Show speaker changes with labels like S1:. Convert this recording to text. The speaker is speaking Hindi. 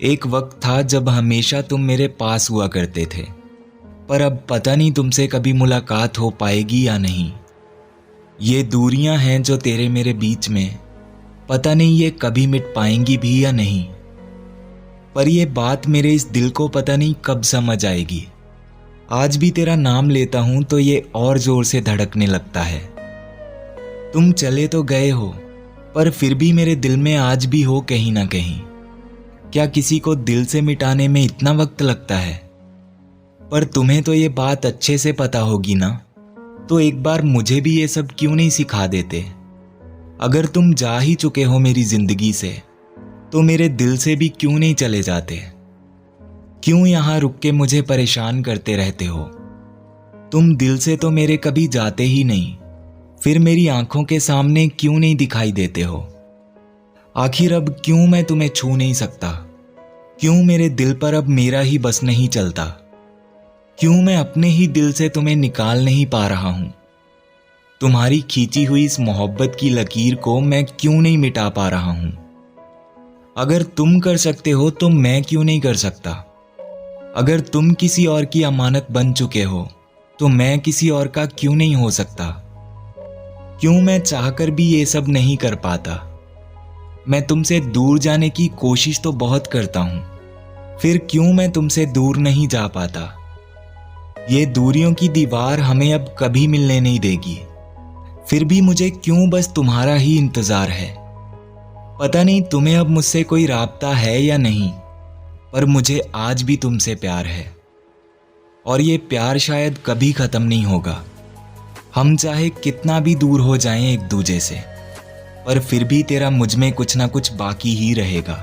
S1: एक वक्त था जब हमेशा तुम मेरे पास हुआ करते थे, पर अब पता नहीं तुमसे कभी मुलाकात हो पाएगी या नहीं। ये दूरियां हैं जो तेरे मेरे बीच में, पता नहीं ये कभी मिट पाएंगी भी या नहीं। पर ये बात मेरे इस दिल को पता नहीं कब समझ आएगी। आज भी तेरा नाम लेता हूं तो ये और जोर से धड़कने लगता है। तुम चले तो गए हो, पर फिर भी मेरे दिल में आज भी हो कहीं ना कहीं। क्या किसी को दिल से मिटाने में इतना वक्त लगता है? पर तुम्हें तो ये बात अच्छे से पता होगी ना, तो एक बार मुझे भी ये सब क्यों नहीं सिखा देते? अगर तुम जा ही चुके हो मेरी जिंदगी से, तो मेरे दिल से भी क्यों नहीं चले जाते? क्यों यहाँ रुक के मुझे परेशान करते रहते हो? तुम दिल से तो मेरे कभी जाते ही नहीं, फिर मेरी आंखों के सामने क्यों नहीं दिखाई देते हो? आखिर अब क्यों मैं तुम्हें छू नहीं सकता? क्यों मेरे दिल पर अब मेरा ही बस नहीं चलता? क्यों मैं अपने ही दिल से तुम्हें निकाल नहीं पा रहा हूं? तुम्हारी खींची हुई इस मोहब्बत की लकीर को मैं क्यों नहीं मिटा पा रहा हूं? अगर तुम कर सकते हो तो मैं क्यों नहीं कर सकता? अगर तुम किसी और की अमानत बन चुके हो, तो मैं किसी और का क्यों नहीं हो सकता? क्यों मैं चाहकर भी ये सब नहीं कर पाता? मैं तुमसे दूर जाने की कोशिश तो बहुत करता हूं, फिर क्यों मैं तुमसे दूर नहीं जा पाता? ये दूरियों की दीवार हमें अब कभी मिलने नहीं देगी, फिर भी मुझे क्यों बस तुम्हारा ही इंतजार है। पता नहीं तुम्हें अब मुझसे कोई राब्ता है या नहीं, पर मुझे आज भी तुमसे प्यार है, और ये प्यार शायद कभी खत्म नहीं होगा। हम चाहे कितना भी दूर हो जाएं एक दूजे से, पर फिर भी तेरा मुझ में कुछ ना कुछ बाकी ही रहेगा।